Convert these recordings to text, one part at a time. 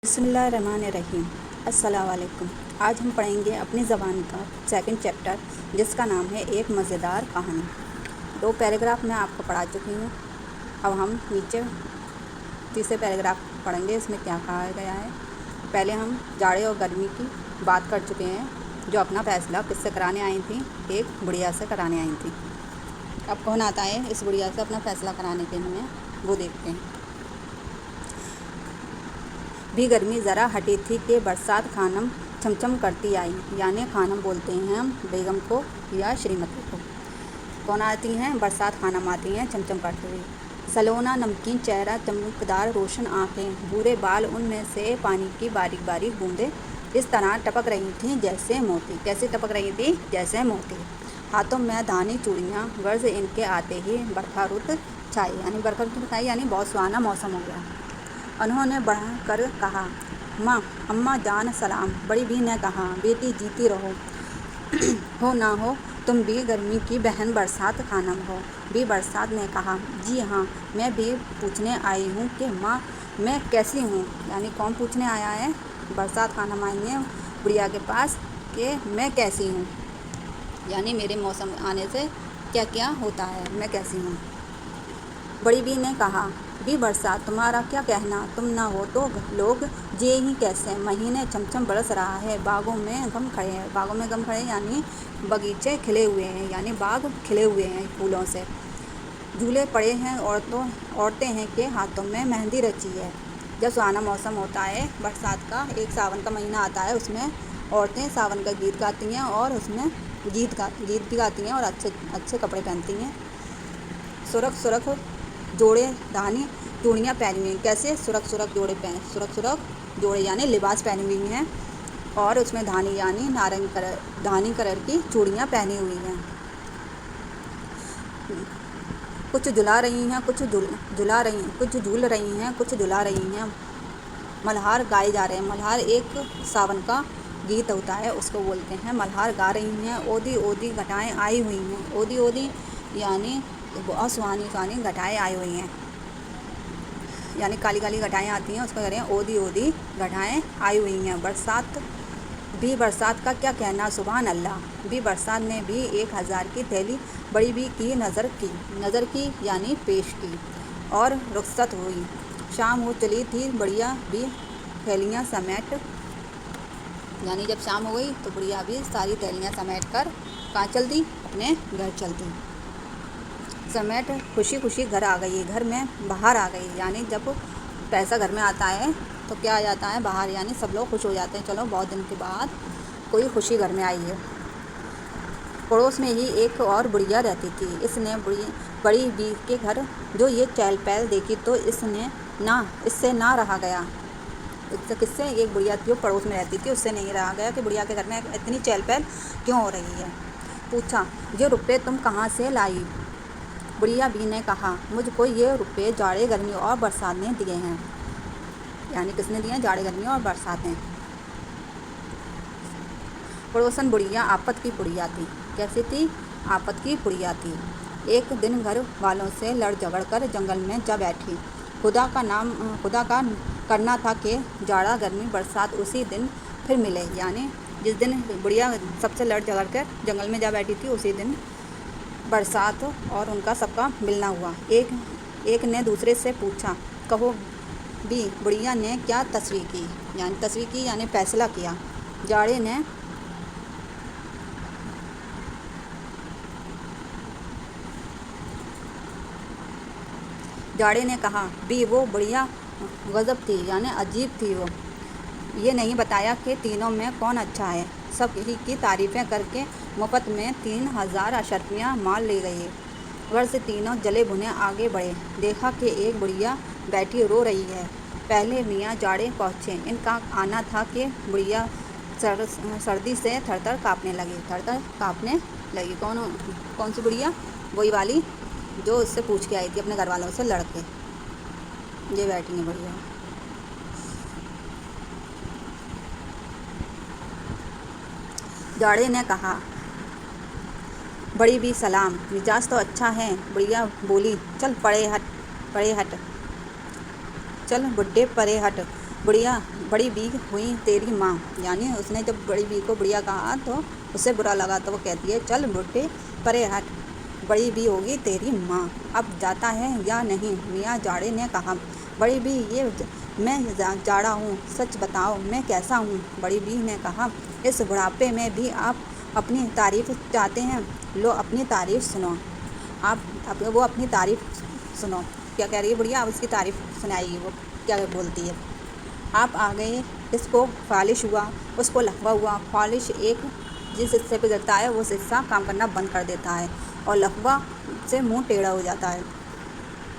बिस्मिल्लाहिर्रहमानिर्रहीम। अस्सलाम वालेकुम। आज हम पढ़ेंगे अपनी ज़बान का सेकंड चैप्टर, जिसका नाम है एक मज़ेदार कहानी। 2 पैराग्राफ मैं आपको पढ़ा चुकी हूँ। अब हम नीचे तीसरे पैराग्राफ पढ़ेंगे। इसमें क्या कहा गया है। पहले हम जाड़े और गर्मी की बात कर चुके हैं, जो अपना फ़ैसला किससे कराने आई थी, एक बुढ़िया से कराने आई थी। अब कौन आता है इस बुढ़िया से अपना फ़ैसला कराने के लिए, वो देखते हैं। भी गर्मी ज़रा हटी थी कि बरसात खानम चमचम करती आई, यानी खानम बोलते हैं हम बेगम को या श्रीमती को। कौन आती हैं? बरसात खानम आती हैं चमचम करती हुई। सलोना नमकीन चेहरा, चमकदार रोशन आँखें, भूरे बाल, उनमें से पानी की बारीक बारीक बूंदें इस तरह टपक रही थीं जैसे मोती। कैसे टपक रही थी? जैसे मोती। हाथों में धानी चूड़ियाँ, गर्ज इनके आते ही बरखा रुत छाई, यानी बरखा रुत छाई, यानी बहुत सुहाना मौसम हो गया। उन्होंने बढ़ कर कहा, माँ, अम्मा जान सलाम। बड़ी भी ने कहा, बेटी जीती रहो। हो ना हो, तुम भी गर्मी की बहन बरसात खानम हो। भी बरसात ने कहा, जी हाँ, मैं भी पूछने आई हूँ कि माँ मैं कैसी हूँ। यानी कौन पूछने आया है? बरसात खानम आई है बुढ़िया के पास कि मैं कैसी हूँ, यानी मेरे मौसम आने से क्या क्या होता है, मैं कैसी हूँ। बड़ी बी ने कहा, भी बरसात, तुम्हारा क्या कहना, तुम ना हो तो लोग जिए ही कैसे। महीने छमछम बरस रहा है, बागों में गम खड़े हैं। बागों में गम खड़े यानी बगीचे खिले हुए हैं, यानी बाग खिले हुए हैं फूलों से। झूले पड़े हैं औरतें हैं के हाथों में मेहंदी रची है। जब सुहाना मौसम होता है बरसात का, एक सावन का महीना आता है, उसमें औरतें सावन का गीत गाती हैं और उसमें गीत भी गाती हैं और अच्छे कपड़े पहनती हैं। सुरख जोड़े धानी चूड़ियाँ पहनी हुई हैं। कैसे? सुरख जोड़े यानी लिबास पहनी हुई हैं, और उसमें धानी यानी धानी कलर की चूड़ियाँ पहनी हुई हैं। कुछ झुला रही हैं, कुछ झूल रही हैं, कुछ झुला रही हैं। मल्हार गाए जा रहे हैं। मल्हार एक सावन का गीत होता है, उसको बोलते हैं। मल्हार गा रही हैं। ओदी ओदी घटाएं आई हुई हैं। ओदी ओदी यानी बहुत सुहानी घटाएं आई हुई हैं, यानी काली काली घटाएं आती हैं, उसको कह रहे हैं ओदी ओदी घटाएं आई हुई हैं। बरसात का क्या कहना, सुभान अल्लाह। भी बरसात ने भी 1000 की थैली बड़ी भी की नज़र की यानी पेश की, और रुखसत हुई। शाम हो चली थी, बढ़िया भी थैलियाँ समेट, यानी जब शाम हो गई तो बढ़िया भी सारी थैलियाँ समेट कर कहाँ चल दी? अपने घर चल दी। समेट खुशी खुशी घर आ गई, घर में बाहर आ गई, यानी जब पैसा घर में आता है तो क्या आ जाता है? बाहर, यानी सब लोग खुश हो जाते हैं, चलो बहुत दिन के बाद कोई खुशी घर में आई है। पड़ोस में ही एक और बुढ़िया रहती थी। इसने बड़ी बी के घर जो ये चहल पहल देखी तो इससे ना रहा गया। किससे? एक बुढ़िया थी, वो पड़ोस में रहती थी, उससे नहीं रहा गया कि बुढ़िया के घर में इतनी चहल पहल क्यों हो रही है। पूछा, ये रुपये तुम कहाँ से लाई? बुढ़िया बी ने कहा, मुझको ये रुपये जाड़े गर्मी और बरसात ने दिए हैं। यानी किसने दिए? जाड़े गर्मी और बरसातें। पड़ोसन बुढ़िया आपत की बुढ़िया थी। कैसी थी? आपत की बुढ़िया थी। एक दिन घर वालों से लड़ झगड़ कर जंगल में जा बैठी। खुदा का करना था कि जाड़ा गर्मी बरसात उसी दिन फिर मिले, यानी जिस दिन बुढ़िया सबसे लड़ झगड़ कर जंगल में जा बैठी थी, उसी दिन बरसात और उनका सबका मिलना हुआ। एक ने दूसरे से पूछा, कहो भी बुढ़िया ने क्या तस्वीर की, यानी फैसला किया। जाड़े ने कहा, भी वो बुढ़िया गजब थी, यानी अजीब थी। वो ये नहीं बताया कि तीनों में कौन अच्छा है। सब ही की तारीफ़ें करके मुफ्त में 3000 अशर्फियाँ मार ले गई। घर से तीनों जले भुने आगे बढ़े। देखा कि एक बुढ़िया बैठी रो रही है। पहले मियाँ जाड़े पहुँचे। इनका आना था कि बुढ़िया सर्दी से थरथर काँपने लगी। कौन सी बुढ़िया? वही वाली जो उससे पूछ के आई थी अपने घर वालों से लड़के। ये बैठी है बुढ़िया। जाड़े ने कहा, बड़ी भी सलाम, मिजाज तो अच्छा है। बुढ़िया बोली, चल परे हट, चल बुड्ढे परे हट। बुढ़िया बड़ी बी हुई तेरी माँ, यानी उसने जब बड़ी बी को बुढ़िया कहा तो उसे बुरा लगा, तो वो कहती है चल बुढ़े परे हट, बड़ी बी होगी तेरी माँ, अब जाता है या नहीं। मियाँ जाड़े ने कहा, बड़ी बी ये मैं जाड़ा हूँ, सच बताओ मैं कैसा हूँ। बड़ी बी ने कहा, इस बुढ़ापे में भी आप अपनी तारीफ चाहते हैं, लो अपनी तारीफ सुनो। वो अपनी तारीफ सुनो, क्या कह रही है बुढ़िया, अब उसकी तारीफ सुनाएगी वो क्या बोलती है। आप आ गए, इसको फालिश हुआ, उसको लकवा हुआ। फालिश एक जिस हिस्से पे गिरता है वो हिस्सा काम करना बंद कर देता है और लकवा से मुंह टेढ़ा हो जाता है।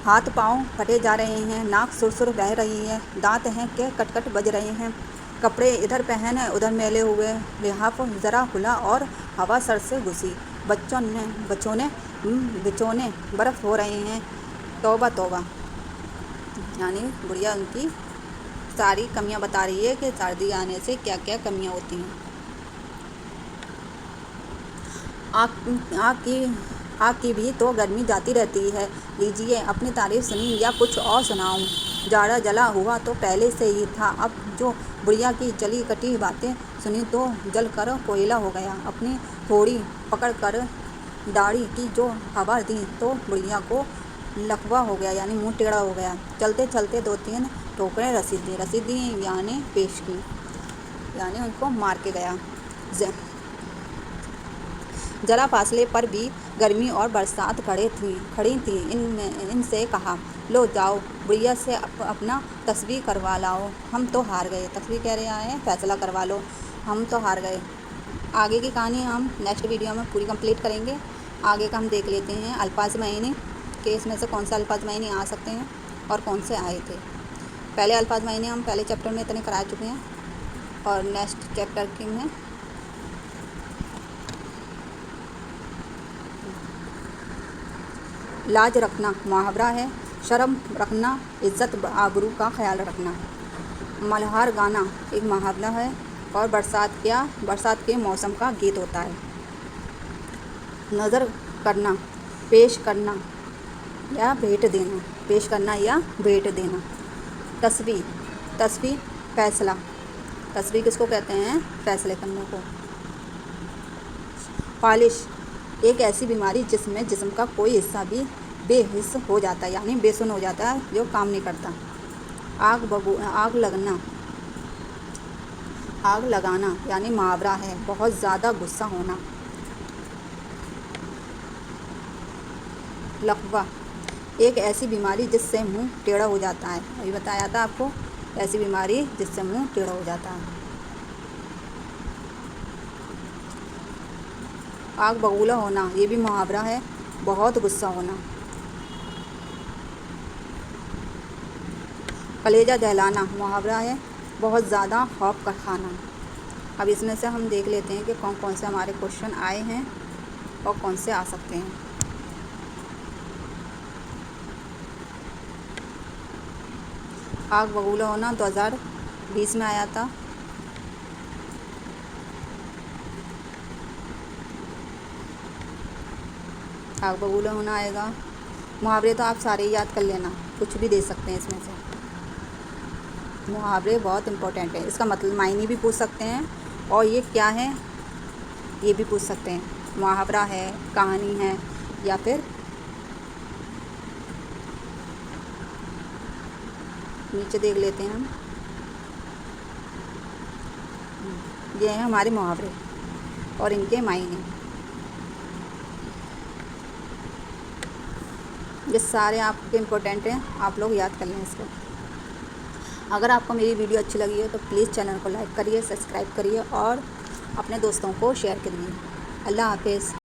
हाथ पाँव फटे जा रहे हैं, नाक सुरसुर बह रही है, दांत हैं कि कटकट बज रहे हैं, कपड़े इधर पहन है उधर मैले हुए, लिहाफ ज़रा खुला और हवा सर से घुसी, बिचौने बर्फ़ हो रहे हैं, तौबा तौबा। यानी बुढ़िया उनकी सारी कमियां बता रही है कि सर्दी आने से क्या क्या कमियां होती हैं। आग की भी तो गर्मी जाती रहती है, लीजिए अपनी तारीफ सुनी या कुछ और सुनाऊं। जाड़ा जला हुआ तो पहले से ही था, अब जो बुढ़िया की जली कटी बातें सुनी तो जल कर कोयला हो गया। अपनी थोड़ी पकड़ कर दाढ़ी की जो हवा दी तो बुढ़िया को लकवा हो गया, यानी मुंह टेढ़ा हो गया। चलते चलते 2-3 ठोकरें रसीद दी यानी पेश की, यानी उनको मार के गया। जरा फासले पर भी गर्मी और बरसात खड़ी थी। इनसे कहा, लो जाओ बुढ़िया से अपना तस्वीर करवा लाओ, हम तो हार गए। तस्वीर कह रहे हैं फैसला करवा लो, हम तो हार गए। आगे की कहानी हम नेक्स्ट वीडियो में पूरी कंप्लीट करेंगे। आगे का हम देख लेते हैं अल्फाज मायने के, इसमें से कौन से अल्फाज मायने आ सकते हैं और कौन से आए थे। पहले अल्फाज मायने हम पहले चैप्टर में इतने करा चुके हैं और नेक्स्ट चैप्टर के में लाज रखना मुहावरा है, शर्म रखना इज्जत आबरू का ख्याल रखना। मल्हार गाना एक मुहावरा है और बरसात के मौसम का गीत होता है। नज़र करना पेश करना या भेंट देना। तस्वीर फैसला, तस्वीर किसको कहते हैं, फैसले करने को। फालिश एक ऐसी बीमारी जिसमें जिस्म का कोई हिस्सा भी बेहिस हो जाता है, यानी बेसुन हो जाता है, जो काम नहीं करता। आग लगाना यानी मुहावरा है, बहुत ज़्यादा गुस्सा होना। लकवा एक ऐसी बीमारी जिससे मुंह टेढ़ा हो जाता है, अभी बताया था आपको, ऐसी बीमारी जिससे मुंह टेढ़ा हो जाता है। आग बबूला होना ये भी मुहावरा है, बहुत गुस्सा होना। कलेजा दहलाना मुहावरा है, बहुत ज़्यादा खौफ का खाना। अब इसमें से हम देख लेते हैं कि कौन कौन से हमारे क्वेश्चन आए हैं और कौन से आ सकते हैं। आग बबूला होना 2020 में आया था। आग बबूला होना आएगा। मुहावरे तो आप सारे ही याद कर लेना, कुछ भी दे सकते हैं इसमें से। मुहावरे बहुत इम्पोर्टेंट है, इसका मतलब मायने भी पूछ सकते हैं और ये क्या है ये भी पूछ सकते हैं। मुहावरा है, कहानी है या फिर नीचे देख लेते हैं हम, ये हैं हमारे मुहावरे और इनके मायने। ये सारे आपके इम्पोर्टेंट हैं, आप लोग याद कर लें इसको। अगर आपको मेरी वीडियो अच्छी लगी है तो प्लीज़ चैनल को लाइक करिए, सब्सक्राइब करिए और अपने दोस्तों को शेयर करिए। अल्लाह हाफिज़।